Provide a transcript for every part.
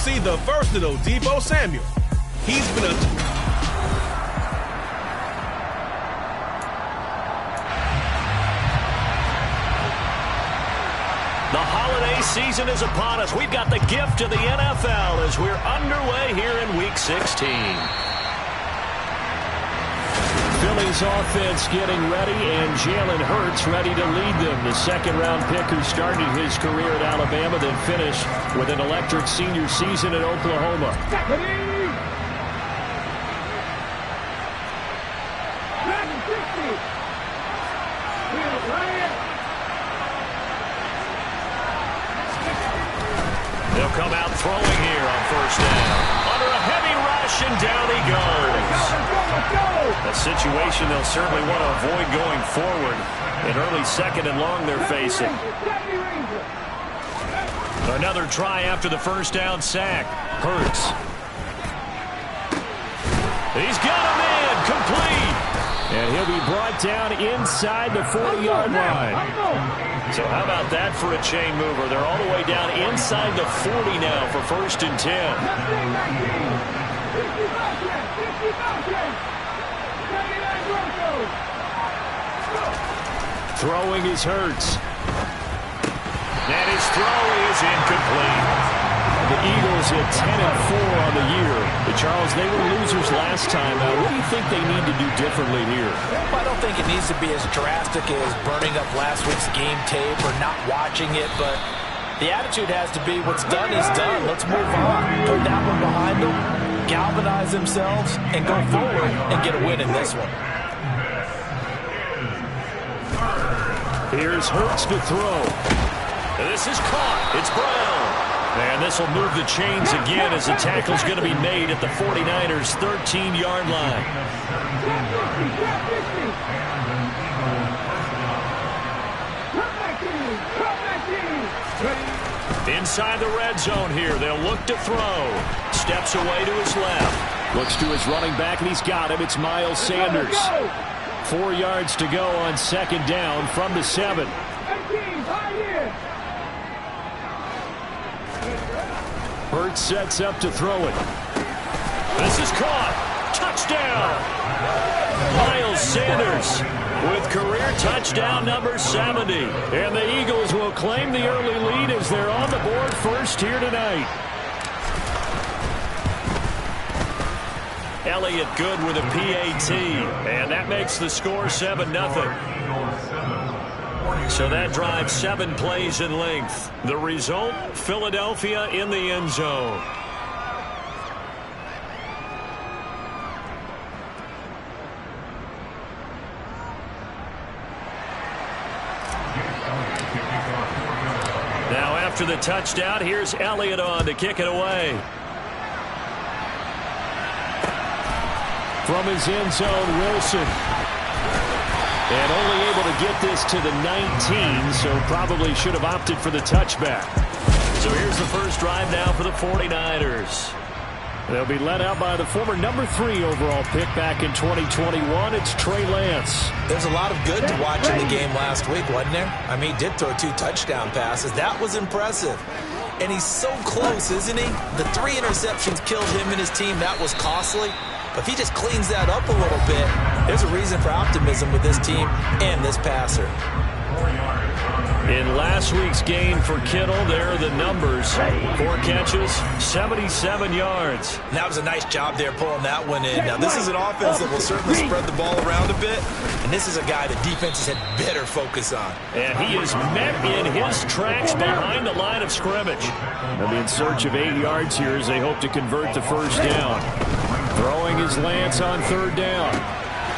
see the versatile Deebo Samuel. He's been a... The holiday season is upon us. We've got the gift of the NFL as we're underway here in Week 16. Philly's offense getting ready, and Jalen Hurts ready to lead them. The second-round pick who started his career at Alabama, then finished with an electric senior season at Oklahoma. They'll come out throwing here on first down. Under a heavy rush, and down he goes. A situation they'll certainly want to avoid going forward. An early second and long they're facing. Another try after the first down sack. Hurts. He's got him in. Complete. And he'll be brought down inside the 40-yard line. So how about that for a chain mover? They're all the way down inside the 40 now for first and 10. Throwing is Hurts. And his throw is incomplete. The Eagles hit 10-4 on the year. But Charles, they were losers last time. What do you think they need to do differently here? Well, I don't think it needs to be as drastic as burning up last week's game tape or not watching it, but the attitude has to be what's done is done. Let's move on. Put that one behind them, galvanize themselves, and go forward and get a win in this one. Here's Hurts to throw. This is caught. It's Brown. And this will move the chains again as the tackle's going to be made at the 49ers' 13-yard line. Inside the red zone here. They'll look to throw. Steps away to his left. Looks to his running back, and he's got him. It's Miles Sanders. 4 yards to go on second down from the 7. Hurts sets up to throw it. This is caught. Touchdown. Miles Sanders with career touchdown number 70. And the Eagles will claim the early lead as they're on the board first here tonight. Elliott good with a PAT. And that makes the score 7-0. So that drives 7 plays in length. The result, Philadelphia in the end zone. Now after the touchdown, here's Elliott on to kick it away. From his end zone, Wilson. And only able to get this to the 19, so probably should have opted for the touchback. So here's the first drive now for the 49ers. They'll be led out by the former number 3 overall pick back in 2021. It's Trey Lance. There's a lot of good to watch in the game last week, wasn't there? I mean, he did throw 2 touchdown passes. That was impressive. And he's so close, isn't he? The 3 interceptions killed him and his team. That was costly. But if he just cleans that up a little bit, there's a reason for optimism with this team and this passer. In last week's game for Kittle, there are the numbers. 4 catches, 77 yards. And that was a nice job there pulling that one in. Now, this is an offense that will certainly spread the ball around a bit. And this is a guy that defenses had better focus on. And he is met in his tracks behind the line of scrimmage. They'll be in search of 8 yards here as they hope to convert the first down. Throwing his Lance on third down.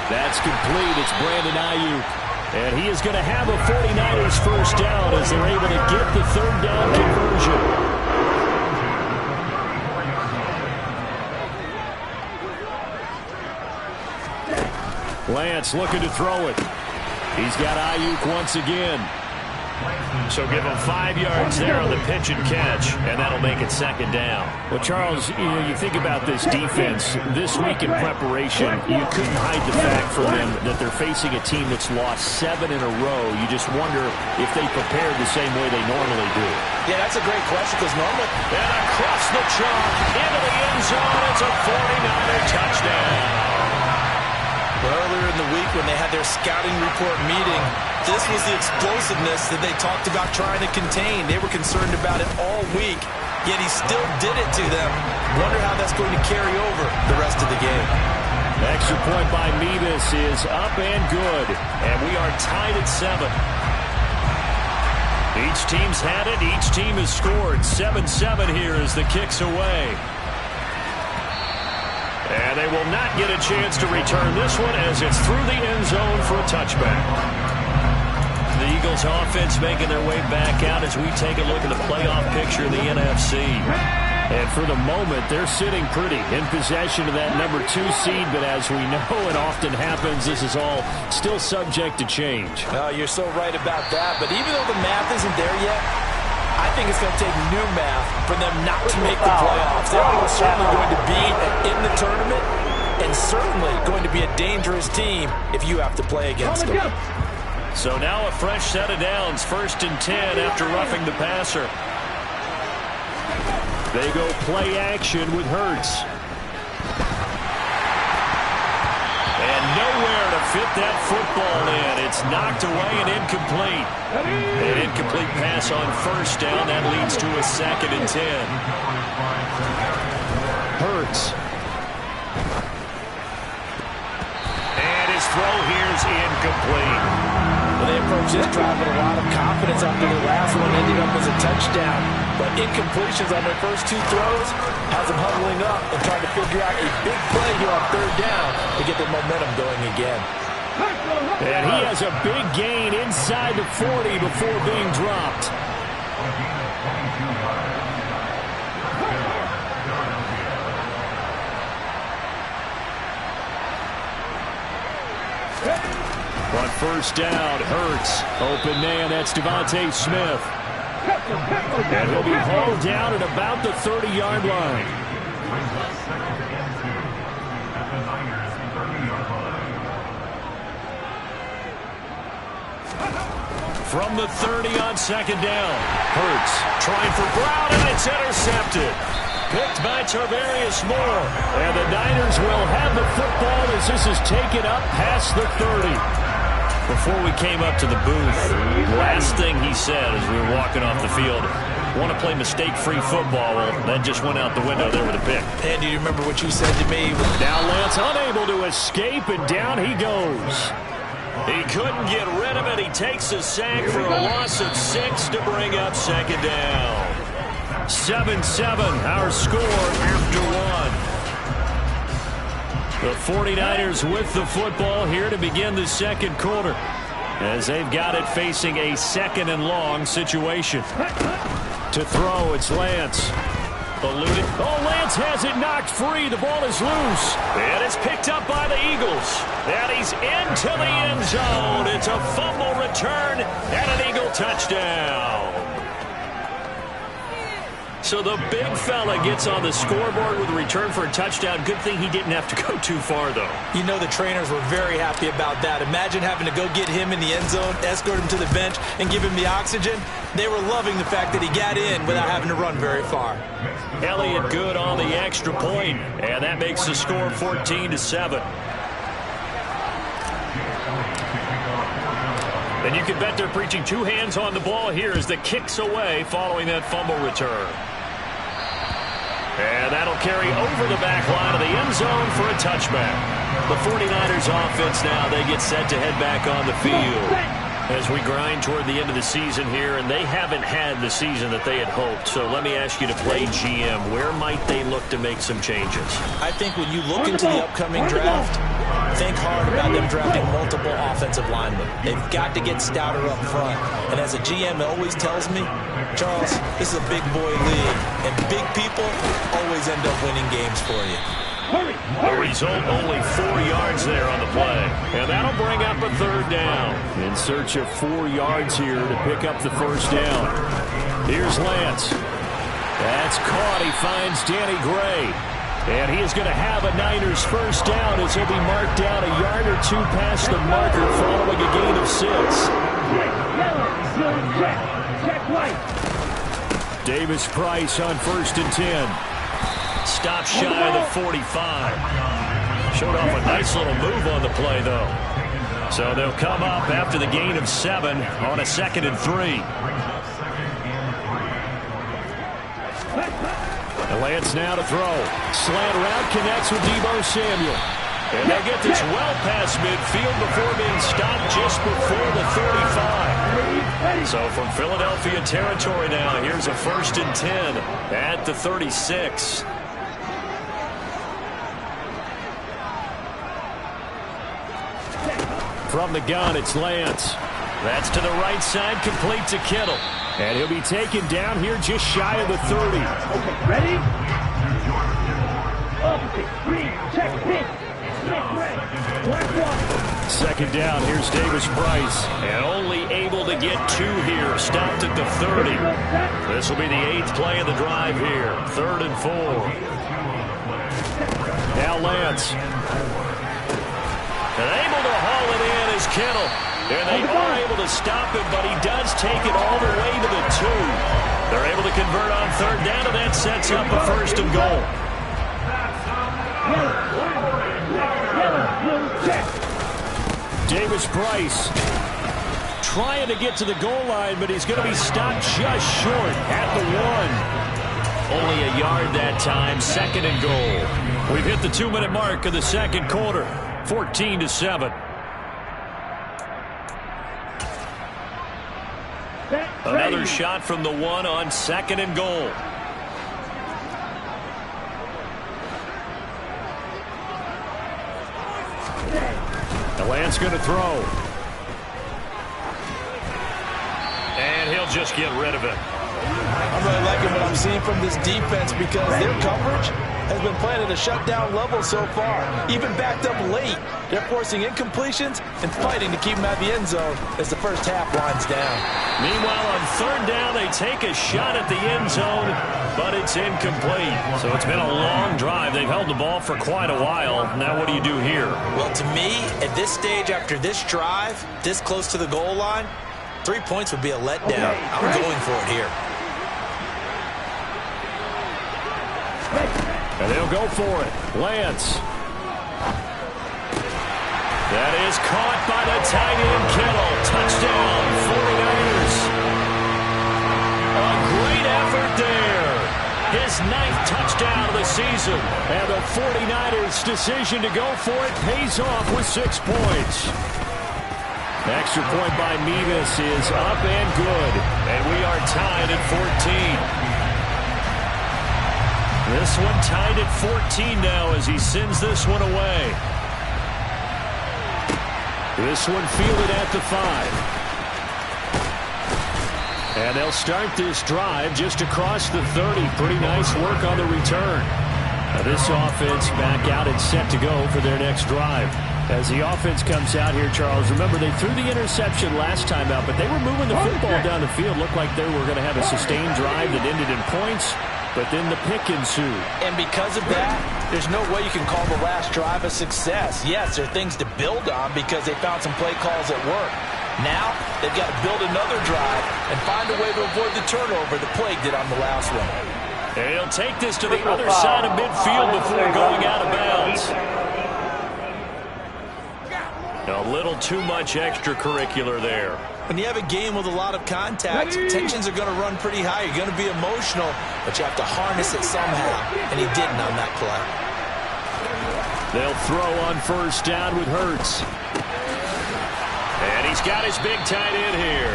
That's complete. It's Brandon Ayuk. And he is going to have a 49ers first down as they're able to get the third down conversion. Lance looking to throw it. He's got Ayuk once again. So give him 5 yards there on the pitch and catch, and that'll make it second down. Well, Charles, you think about this defense. This week in preparation, you couldn't hide the fact from them that they're facing a team that's lost 7 in a row. You just wonder if they prepared the same way they normally do. Yeah, that's a great question because normally... And across the chalk, into the end zone, it's a 49er touchdown. But earlier in the week when they had their scouting report meeting, this was the explosiveness that they talked about trying to contain. They were concerned about it all week, yet he still did it to them. Wonder how that's going to carry over the rest of the game. Extra point by Mevis is up and good, and we are tied at 7. Each team's had it. Each team has scored. 7-7 here as the kick's away. And they will not get a chance to return this one as it's through the end zone for a touchback. The Eagles offense making their way back out as we take a look at the playoff picture of the NFC. And for the moment, they're sitting pretty in possession of that number 2 seed. But as we know, it often happens, this is all still subject to change. Oh, you're so right about that. But even though the math isn't there yet, I think it's going to take new math for them not to make the playoffs. They're almost certainly going to be in the tournament and certainly going to be a dangerous team if you have to play against them. So now a fresh set of downs, 1st and 10 after roughing the passer. They go play action with Hurts. And nowhere to fit that football in. It's knocked away and incomplete. An incomplete pass on 1st down. That leads to a 2nd and 10. Hurts. And his throw here is incomplete. Well, they approached this drive with a lot of confidence after the last one ended up as a touchdown. But incompletions on their first 2 throws has them huddling up and trying to figure out a big play here on 3rd down to get their momentum going again. And he has a big gain inside the 40 before being dropped. On 1st down, Hurts. Open man, that's Devontae Smith. And he'll be hauled down at about the 30-yard line. From the 30 on 2nd down. Hurts trying for Brown, and it's intercepted. Picked by Tarvarius Moore. And the Niners will have the football as this is taken up past the 30. Before we came up to the booth, last thing he said as we were walking off the field, want to play mistake-free football. Well, that just went out the window there with a pick. And do you remember what you said to me? Now Lance unable to escape, and down he goes. He couldn't get rid of it. He takes a sack for a loss of 6 to bring up 2nd down. 7-7, our score after 1. The 49ers with the football here to begin the 2nd quarter as they've got it facing a 2nd and long situation. To throw, it's Lance. Eluded. Oh, Lance has it knocked free. The ball is loose. And it's picked up by the Eagles. And he's into the end zone. It's a fumble return and an Eagle touchdown. So the big fella gets on the scoreboard with a return for a touchdown. Good thing he didn't have to go too far, though. You know the trainers were very happy about that. Imagine having to go get him in the end zone, escort him to the bench, and give him the oxygen. They were loving the fact that he got in without having to run very far. Elliott good on the extra point, and that makes the score 14-7. And you can bet they're preaching 2 hands on the ball here as the kick's away following that fumble return. And that'll carry over the back line of the end zone for a touchback. The 49ers offense now, they get set to head back on the field as we grind toward the end of the season here, and they haven't had the season that they had hoped. So let me ask you to play GM. Where might they look to make some changes? I think when you look into the upcoming draft, think hard about them drafting multiple offensive linemen. They've got to get stouter up front. And as a GM always tells me, Charles, this is a big boy league, and big people always end up winning games for you. The result, only 4 yards there on the play. And that'll bring up a third down. In search of 4 yards here to pick up the first down. Here's Lance. That's caught. He finds Danny Gray. And he is going to have a Niners first down as he'll be marked down a yard or 2 past the marker following a gain of 6. Davis Price on 1st and 10. Stop shy of the 45. Showed off a nice little move on the play, though. So they'll come up after the gain of 7 on a 2nd and 3. And Lance now to throw. Slant route connects with Deebo Samuel. And they get this well past midfield before being stopped just before the 35. So from Philadelphia territory now, here's a 1st and 10 at the 36. From the gun, it's Lance. That's to the right side, complete to Kittle. And he'll be taken down here just shy of the 30. Okay, ready? Check. 2nd down, here's Davis Price. And only able to get 2 here, stopped at the 30. This will be the 8th play of the drive here. 3rd and 4. Now Lance. And able to haul it in is Kittle. And they are able to stop him, but he does take it all the way to the 2. They're able to convert on 3rd down, and that sets up a 1st and goal. Davis Price trying to get to the goal line, but he's going to be stopped just short at the 1. Only a yard that time, 2nd and goal. We've hit the 2-minute mark of the 2nd quarter, 14-7. Another shot from the 1 on 2nd and goal. The Lance going to throw. And he'll just get rid of it. I'm really liking what I'm seeing from this defense because their coverage has been playing at a shutdown level so far. Even backed up late, they're forcing incompletions and fighting to keep them at the end zone as the first half winds down. Meanwhile, on 3rd down, they take a shot at the end zone, but it's incomplete. So it's been a long drive. They've held the ball for quite a while. Now what do you do here? Well, to me, at this stage after this drive, this close to the goal line, 3 points would be a letdown. I'm going for it here. And they'll go for it. Lance. That is caught by the tight end Kittle. Touchdown, 49ers. A great effort there. His 9th touchdown of the season. And the 49ers' decision to go for it pays off with 6 points. Extra point by Mevis is up and good. And we are tied at 14. This one tied at 14 now as he sends this one away. This one fielded at the 5. And they'll start this drive just across the 30. Pretty nice work on the return. Now this offense back out and set to go for their next drive. As the offense comes out here, Charles, remember they threw the interception last time out, but they were moving the football down the field. Looked like they were going to have a sustained drive that ended in points. But then the pick ensued. And because of that, there's no way you can call the last drive a success. Yes, there are things to build on because they found some play calls at work. Now, they've got to build another drive and find a way to avoid the turnover the Plague did on the last one. And he'll take this to the other side of midfield before going out of bounds. A little too much extracurricular there. When you have a game with a lot of contact, tensions are going to run pretty high. You're going to be emotional, but you have to harness it somehow, and he didn't on that play. They'll throw on 1st down with Hurts. And he's got his big tight end here.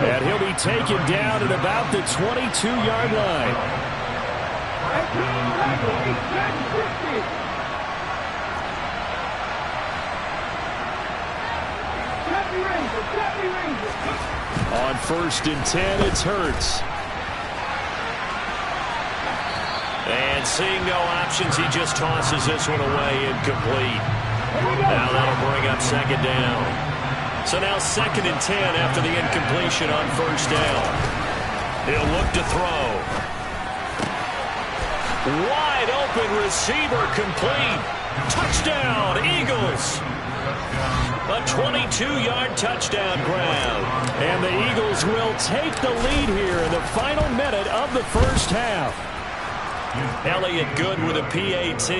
And he'll be taken down at about the 22-yard line. On 1st and 10, it's Hurts. And seeing no options, he just tosses this one away incomplete. Now that'll bring up second down. So now 2nd and 10 after the incompletion on first down. He'll look to throw. Wide open receiver complete. Touchdown, Eagles. A 22-yard touchdown grab. And the Eagles will take the lead here in the final minute of the first half. Elliott good with a PAT.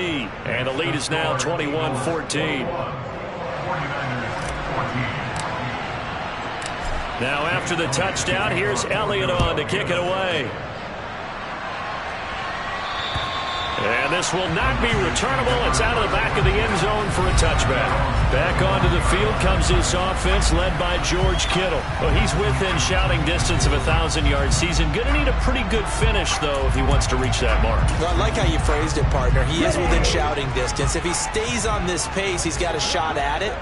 And the lead is now 21-14. Now after the touchdown, here's Elliott on to kick it away. And this will not be returnable. It's out of the back of the end zone for a touchback. Back onto the field comes this offense led by George Kittle. Well, he's within shouting distance of a 1,000-yard season. Going to need a pretty good finish, though, if he wants to reach that mark. Well, I like how you phrased it, partner. He is within shouting distance. If he stays on this pace, he's got a shot at it.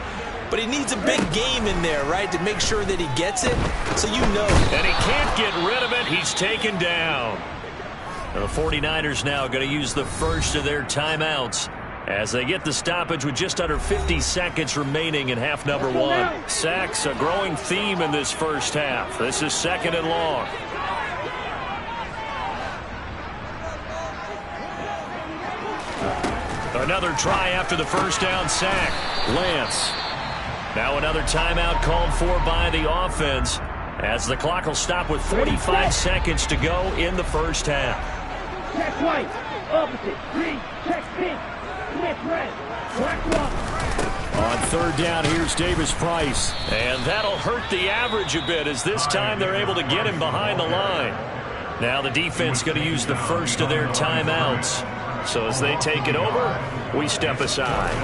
But he needs a big game in there, right, to make sure that he gets it. So you know. And he can't get rid of it. He's taken down. The 49ers now going to use the first of their timeouts as they get the stoppage with just under 50 seconds remaining in half number 1. Sacks, a growing theme in this first half. This is 2nd and long. Another try after the first down sack. Lance. Now another timeout called for by the offense as the clock will stop with 45 seconds to go in the first half. Check white. Opposite. 3. Check pink. Switch red. Track 1. On third down, here's Davis Price. And that'll hurt the average a bit as this time they're able to get him behind the line. Now the defense going to use the first of their timeouts. So as they take it over, we step aside.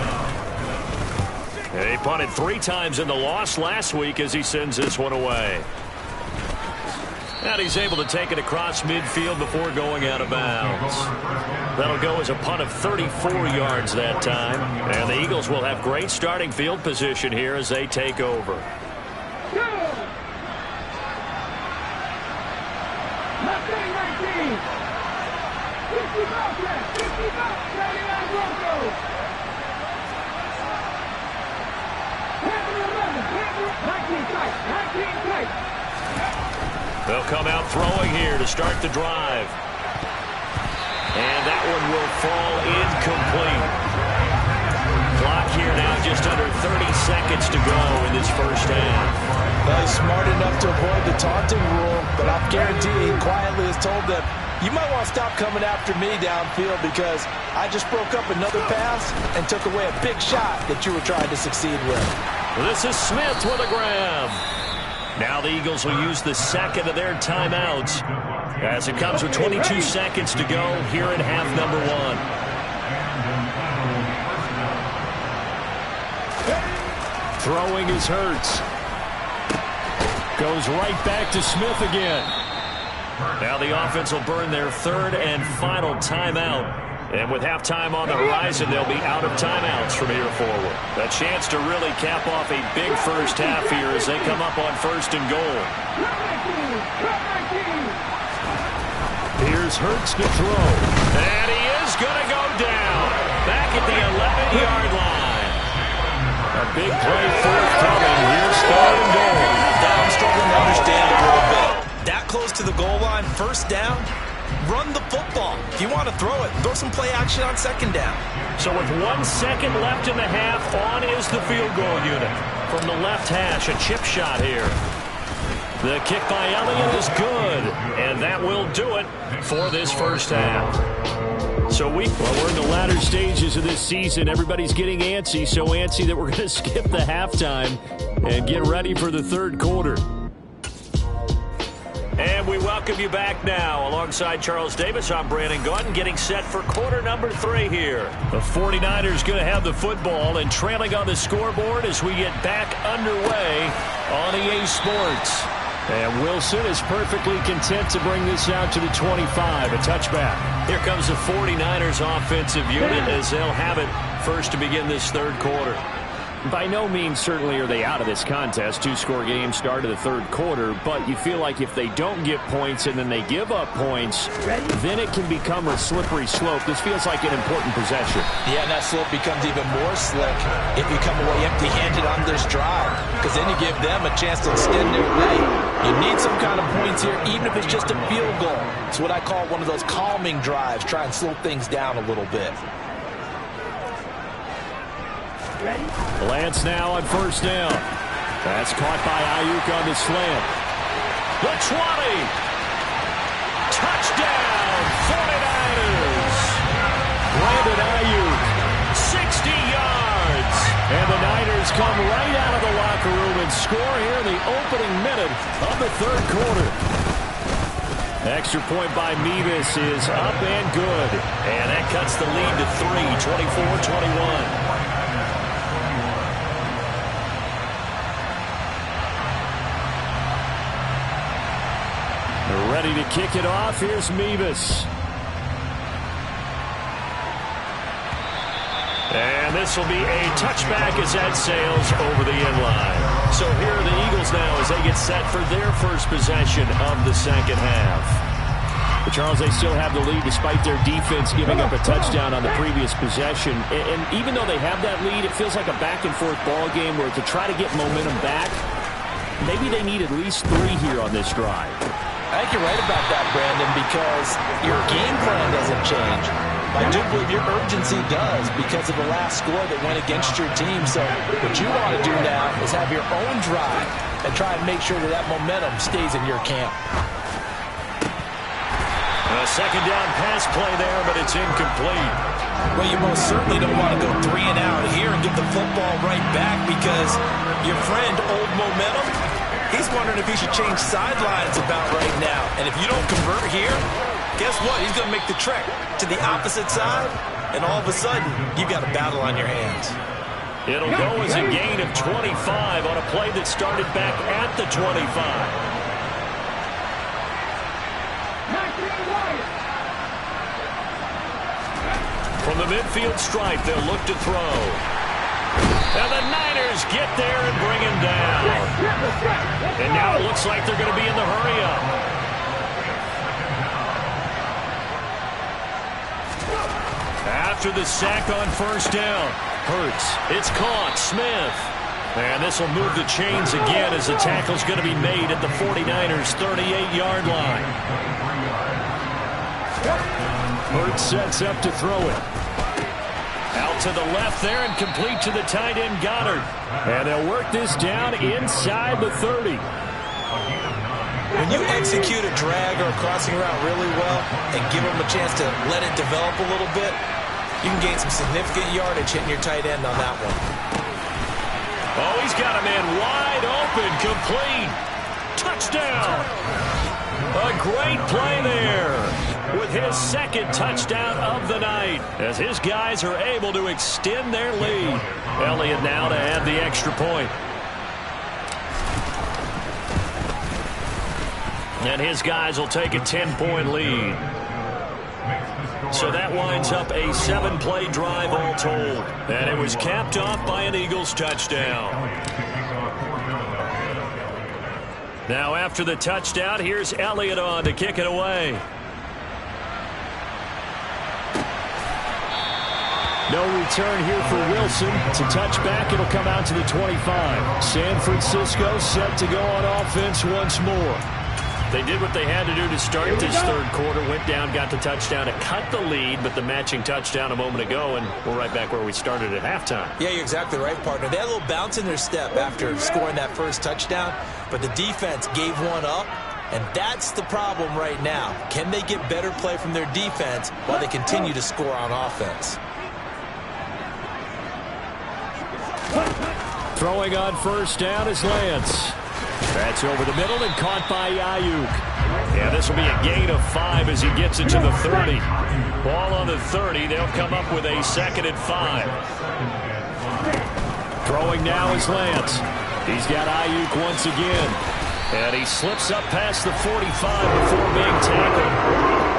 They punted 3 times in the loss last week as he sends this one away. And he's able to take it across midfield before going out of bounds. That'll go as a punt of 34 yards that time. And the Eagles will have great starting field position here as they take over. They'll come out throwing here to start the drive. And that one will fall incomplete. Clock here now just under 30 seconds to go in this first half. Well, he's smart enough to avoid the taunting rule, but I guarantee he quietly has told them, you might want to stop coming after me downfield because I just broke up another pass and took away a big shot that you were trying to succeed with. This is Smith with a grab. Now the Eagles will use the second of their timeouts as it comes with 22 seconds to go here in half number 1. Throwing is Hurts. Goes right back to Smith again. Now the offense will burn their third and final timeout. And with halftime on the horizon, they'll be out of timeouts from here forward. A chance to really cap off a big first half here as they come up on 1st and goal. Here's Hurts to throw. And he is going to go down. Back at the 11-yard line. A big play forthcoming. Here's 3rd and goal. Now I'm struggling to understand a little bit. That close to the goal line, first down. Run the football. If you want to throw it, throw some play action on 2nd down. So with 1 second left in the half, on is the field goal unit. From the left hash, a chip shot here. The kick by Elliott is good. And that will do it for this first half. So we're in the latter stages of this season. Everybody's getting antsy, so antsy that we're going to skip the halftime and get ready for the 3rd quarter. And we welcome you back now. Alongside Charles Davis, I'm Brandon Gaudin, getting set for quarter number 3 here. The 49ers going to have the football and trailing on the scoreboard as we get back underway on EA Sports. And Wilson is perfectly content to bring this out to the 25, a touchback. Here comes the 49ers offensive unit as they'll have it first to begin this 3rd quarter. By no means certainly are they out of this contest. Two-score game start of the third quarter, but you feel like if they don't get points and then they give up points, then it can become a slippery slope. This feels like an important possession. Yeah, and that slope becomes even more slick if you come away empty-handed on this drive, because then you give them a chance to extend their lead. You need some kind of points here, even if it's just a field goal. It's what I call one of those calming drives. Try and slow things down a little bit. Lance now on first down. That's caught by Ayuk on the slant. The 20. Touchdown, 49ers. Brandon Ayuk, 60 yards. And the Niners come right out of the locker room and score here in the opening minute of the third quarter. Extra point by Mevis is up and good. And that cuts the lead to 3, 24-21. Ready to kick it off. Here's Mevis. And this will be a touchback as that sails over the end line. So here are the Eagles now as they get set for their first possession of the second half. But Charles, they still have the lead despite their defense giving up a touchdown on the previous possession. And even though they have that lead, it feels like a back-and-forth ball game where to try to get momentum back, maybe they need at least 3 here on this drive. I think you're right about that, Brandon, because your game plan doesn't change. I do believe your urgency does because of the last score that went against your team. So what you want to do now is have your own drive and try and make sure that that momentum stays in your camp. A second down pass play there, but it's incomplete. Well, you most certainly don't want to go 3 and out here and get the football right back because your friend, Old Momentum, he's wondering if he should change sidelines about right now. And if you don't convert here, guess what? He's going to make the trek to the opposite side, and all of a sudden, you've got a battle on your hands. It'll go as a gain of 25 on a play that started back at the 25. From the midfield stripe, they'll look to throw. And the Niners get there and bring him down. And now it looks like they're going to be in the hurry-up. After the sack on first down, Hurts. It's caught. Smith. And this will move the chains again as the tackle's going to be made at the 49ers' 38-yard line. Hurts sets up to throw it. Out to the left there and complete to the tight end Goddard. And they'll work this down inside the 30. When you execute a drag or a crossing route really well and give them a chance to let it develop a little bit, you can gain some significant yardage hitting your tight end on that one. Oh, he's got a man wide open, complete. Touchdown. A great play there with his second touchdown of the night as his guys are able to extend their lead. Elliott now to add the extra point. And his guys will take a 10-point lead. So that winds up a 7-play drive all told. And it was capped off by an Eagles touchdown. Now after the touchdown, here's Elliott on to kick it away. No return here for Wilson. It's a touchback. It'll come out to the 25. San Francisco set to go on offense once more. They did what they had to do to start this third quarter. Went down, got the touchdown to cut the lead, but the matching touchdown a moment ago, and we're right back where we started at halftime. Yeah, you're exactly right, partner. They had a little bounce in their step after scoring that first touchdown, but the defense gave one up, and that's the problem right now. Can they get better play from their defense while they continue to score on offense? Throwing on first down is Lance. That's over the middle and caught by Ayuk. Yeah, this will be a gain of 5 as he gets it to the 30. Ball on the 30. They'll come up with a 2nd and 5. Throwing now is Lance. He's got Ayuk once again. And he slips up past the 45 before being tackled.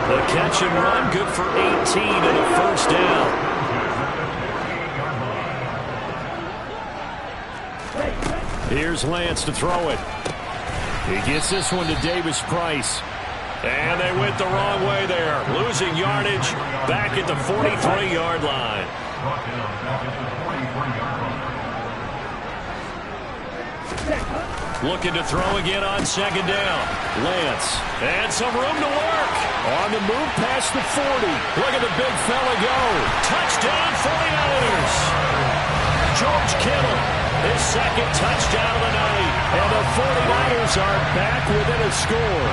The catch and run good for 18 and a first down. Here's Lance to throw it. He gets this one to Davis Price. And they went the wrong way there. Losing yardage back at the 43-yard line. Looking to throw again on second down. Lance. And some room to work. On the move past the 40. Look at the big fella go. Touchdown 49ers. George Kittle. His second touchdown of the night. And the 49ers are back within a score.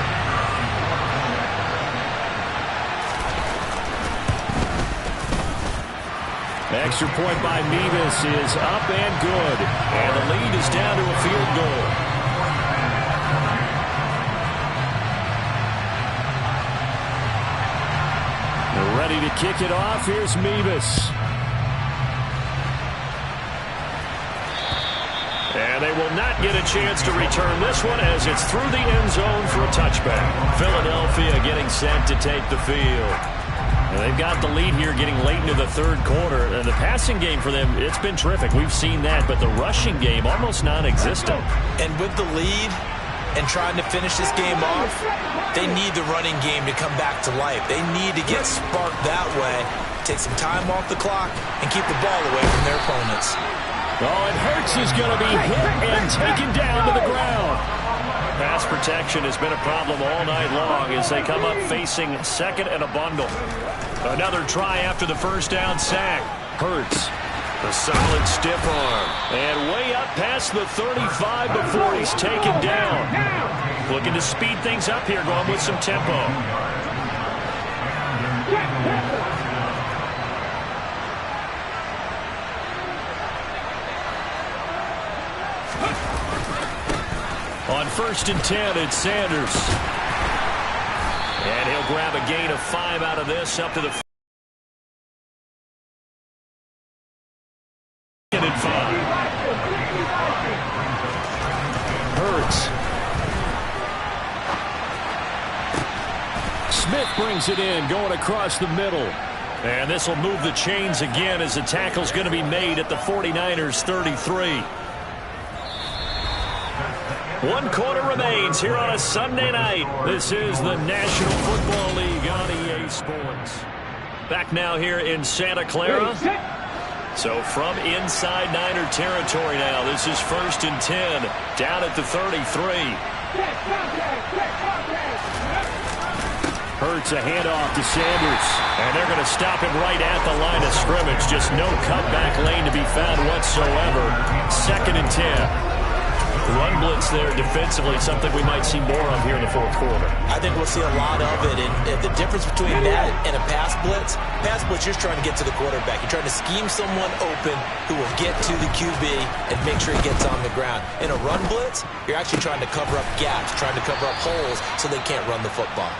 Extra point by Mevis is up and good. And the lead is down to a field goal. They're ready to kick it off. Here's Mevis. And they will not get a chance to return this one as it's through the end zone for a touchback. Philadelphia getting set to take the field. And they've got the lead here getting late into the third quarter. And the passing game for them, it's been terrific. We've seen that. But the rushing game, almost non-existent. And with the lead and trying to finish this game off, they need the running game to come back to life. They need to get sparked that way, take some time off the clock, and keep the ball away from their opponents. Oh, and Hurts is going to be hit and taken down to the ground. Pass protection has been a problem all night long as they come up facing second and a bundle. Another try after the first down sack. Hurts, a solid stiff arm. And way up past the 35 before he's taken down. Looking to speed things up here, going with some tempo. On 1st and 10, it's Sanders. And he'll grab a gain of 5 out of this up to the 2nd and 5. Hurts. Smith brings it in, going across the middle. And this will move the chains again as the tackle's going to be made at the 49ers 33. 1 quarter remains here on a Sunday night. This is the National Football League on EA Sports. Back now here in Santa Clara. So from inside Niner territory now, this is 1st and 10 down at the 33. Hurts a handoff to Sanders. And they're going to stop him right at the line of scrimmage. Just no cutback lane to be found whatsoever. 2nd and 10. Run blitz there defensively, something we might see more of here in the fourth quarter. I think we'll see a lot of it. And the difference between that and a pass blitz, you're trying to get to the quarterback. You're trying to scheme someone open who will get to the QB and make sure he gets on the ground. In a run blitz, you're actually trying to cover up gaps, trying to cover up holes so they can't run the football.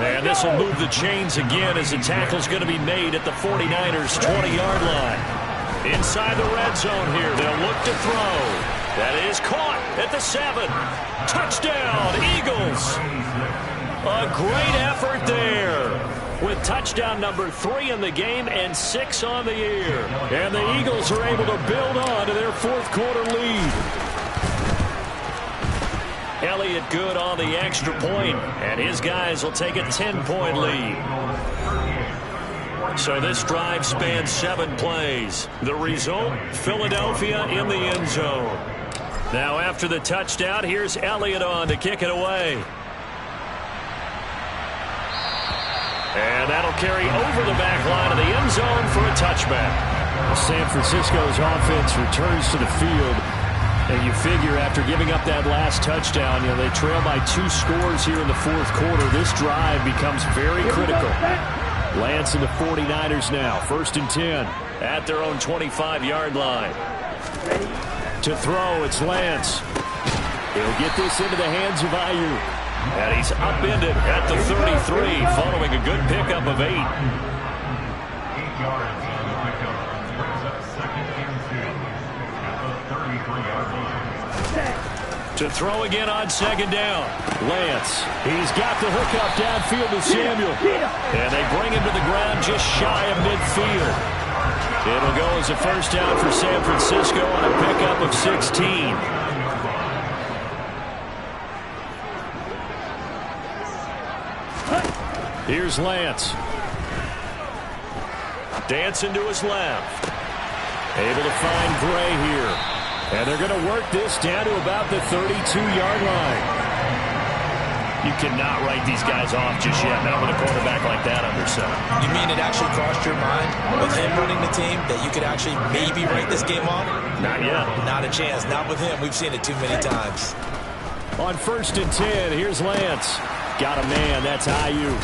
And this will move the chains again as the tackle's going to be made at the 49ers 20-yard line. Inside the red zone here, they'll look to throw. That is caught at the 7. Touchdown, Eagles. A great effort there with touchdown number 3 in the game and 6 on the year. And the Eagles are able to build on to their fourth quarter lead. Elliott good on the extra point, and his guys will take a 10-point lead. So this drive spans 7 plays. The result, Philadelphia in the end zone. Now after the touchdown, here's Elliott on to kick it away. And that'll carry over the back line of the end zone for a touchback. San Francisco's offense returns to the field. And you figure after giving up that last touchdown, they trail by 2 scores here in the fourth quarter. This drive becomes very critical. Lance and the 49ers now. 1st and 10 at their own 25-yard line. To throw, it's Lance. He'll get this into the hands of Ayuk. And he's upended at the 33 following a good pickup of 8. To throw again on 2nd down. Lance, he's got the hook up downfield to Samuel. And they bring him to the ground just shy of midfield. It'll go as a first down for San Francisco on a pickup of 16. Here's Lance. Dancing to his left. Able to find Gray here. And they're going to work this down to about the 32-yard line. You cannot write these guys off just yet, not with a quarterback like that under center. You mean it actually crossed your mind with him running the team that you could actually maybe write this game off? Not yet. Not a chance. Not with him. We've seen it too many times. On 1st and 10, here's Lance. Got a man. That's Ayuk.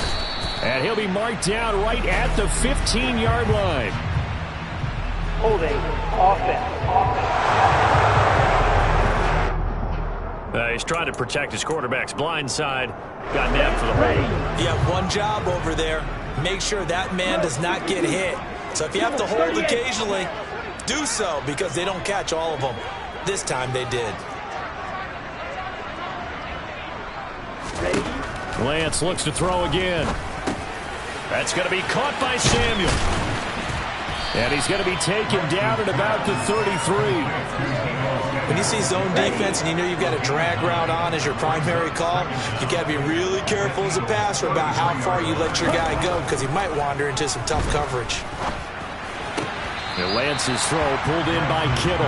And he'll be marked down right at the 15-yard line. Holding. Offense. He's trying to protect his quarterback's blind side. Got nabbed for the hold. You have one job over there. Make sure that man does not get hit. So if you have to hold occasionally, do so because they don't catch all of them. This time they did. Lance looks to throw again. That's going to be caught by Samuel. And he's going to be taken down at about the 33. When you see zone defense and you know you've got a drag route on as your primary call, you've got to be really careful as a passer about how far you let your guy go because he might wander into some tough coverage. And Lance's throw pulled in by Kittle.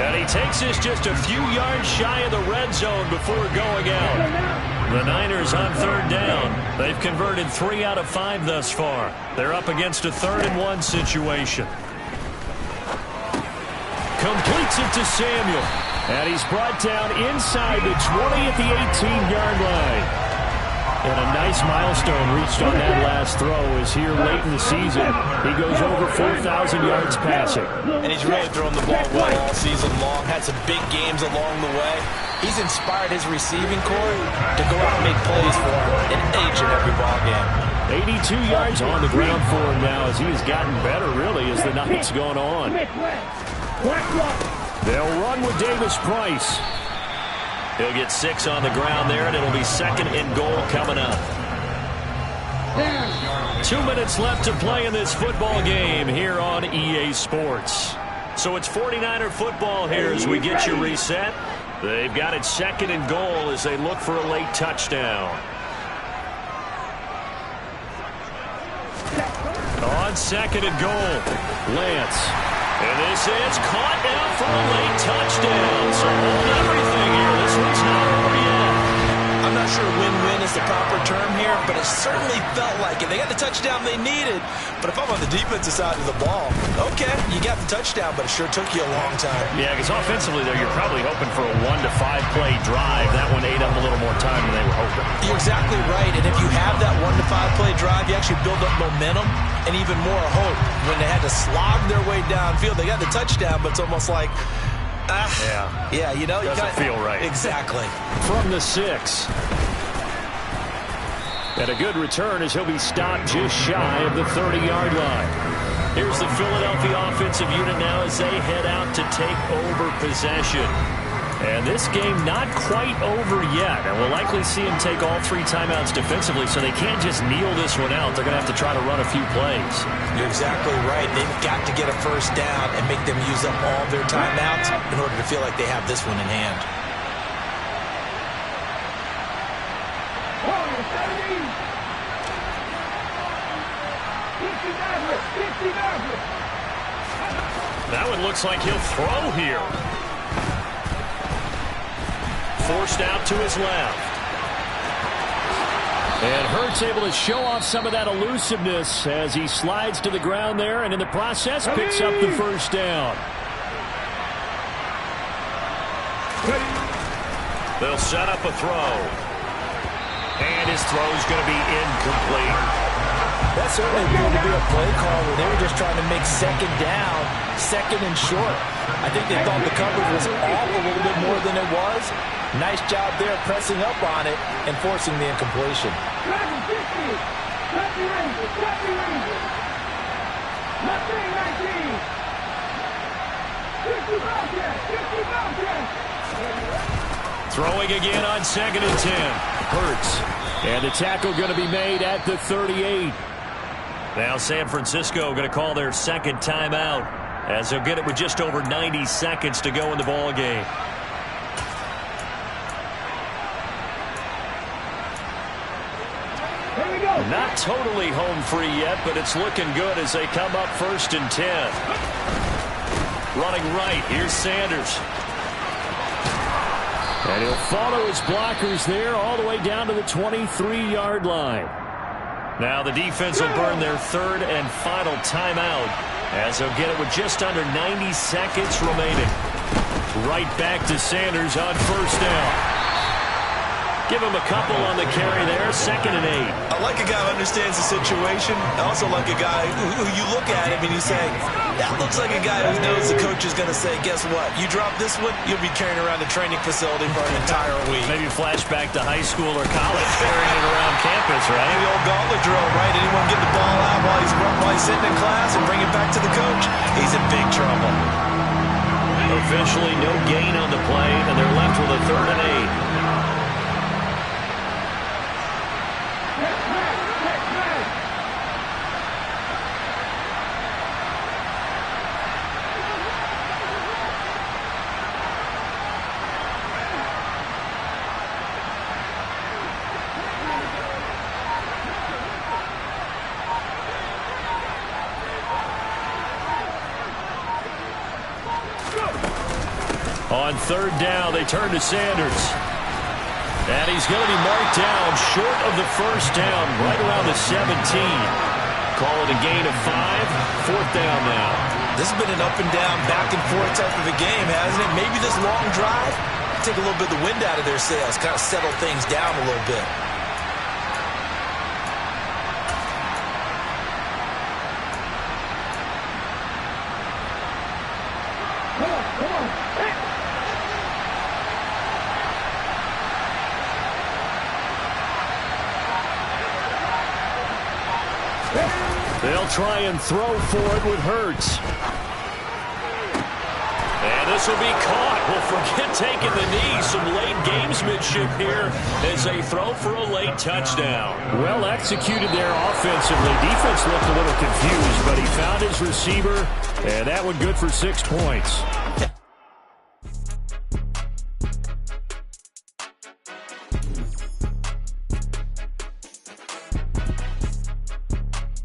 And he takes this just a few yards shy of the red zone before going out. The Niners on 3rd down. They've converted 3 out of 5 thus far. They're up against a 3rd and 1 situation. Completes it to Samuel. And he's brought down inside the 20 at the 18-yard line. And a nice milestone reached on that last throw is here late in the season. He goes over 4,000 yards passing. And he's really thrown the ball well all season long. Had some big games along the way. He's inspired his receiving corps to go out and make plays for him in each and every ball game. 82 yards on the ground for him now as he has gotten better, really, as the night's gone on. They'll run with Davis Price. He'll get 6 on the ground there, and it'll be 2nd and goal coming up. 2 minutes left to play in this football game here on EA Sports. So it's 49er football here as we get you reset. They've got it 2nd and goal as they look for a late touchdown. On 2nd and goal, Lance. And this is caught now for a late touchdown. So hold everything here. This one's not over yet. I'm not sure win-win is the proper term here, but it certainly felt like it. They got the touchdown they needed, but if I'm on the defensive side of the ball, okay, you got the touchdown, but it sure took you a long time. Yeah, because offensively, though, you're probably hoping for a 1 to 5 play drive. That one ate up a little more time than they were hoping. You're exactly right, and if you have that 1 to 5 play drive, you actually build up momentum and even more hope. When they had to slog their way downfield, they got the touchdown, but it's almost like, yeah, you know, doesn't feel right. Exactly. From the 6. And a good return as he'll be stopped just shy of the 30-yard line. Here's the Philadelphia offensive unit now as they head out to take over possession. And this game not quite over yet. And we'll likely see him take all 3 timeouts defensively, so they can't just kneel this one out. They're going to have to try to run a few plays. You're exactly right. They've got to get a first down and make them use up all their timeouts in order to feel like they have this one in hand. That one looks like he'll throw here. Forced out to his left. And Hurts able to show off some of that elusiveness as he slides to the ground there and in the process picks up the first down. They'll set up a throw. And his throw's going to be incomplete. That certainly appeared to be a play call where they were just trying to make 2nd down, 2nd and short. I think they thought the coverage was off a little bit more than it was. Nice job there pressing up on it and forcing the incompletion. Throwing again on 2nd and 10. Hurts. And the tackle going to be made at the 38. Now San Francisco going to call their second timeout as they'll get it with just over 90 seconds to go in the ball game. Not totally home free yet, but it's looking good as they come up 1st and 10. Running right, here's Sanders. And he'll follow his blockers there all the way down to the 23-yard line. Now the defense will burn their 3rd and final timeout as they'll get it with just under 90 seconds remaining. Right back to Sanders on 1st down. Give him a couple on the carry there, 2nd and 8. I like a guy who understands the situation. I also like a guy who you look at him and you say, that looks like a guy who knows the coach is going to say, guess what? You drop this one, you'll be carrying around the training facility for an entire week. Maybe flashback to high school or college, carrying it around campus, right? The old gauntlet drill, right? Anyone get the ball out while he's sitting in class and bring it back to the coach? He's in big trouble. Officially no gain on the play, and they're left with a 3rd and 8. On 3rd down, they turn to Sanders. And he's going to be marked down short of the 1st down, right around the 17. Call it a gain of 5. 4th down now. This has been an up and down, back and forth type of a game, hasn't it? Maybe this long drive, take a little bit of the wind out of their sails, kind of settle things down a little bit. They'll try and throw for it with Hurts. And this will be caught. Well, forget taking the knee. Some late gamesmanship here as they throw for a late touchdown. Well executed there offensively. Defense looked a little confused, but he found his receiver, and that one good for 6 points.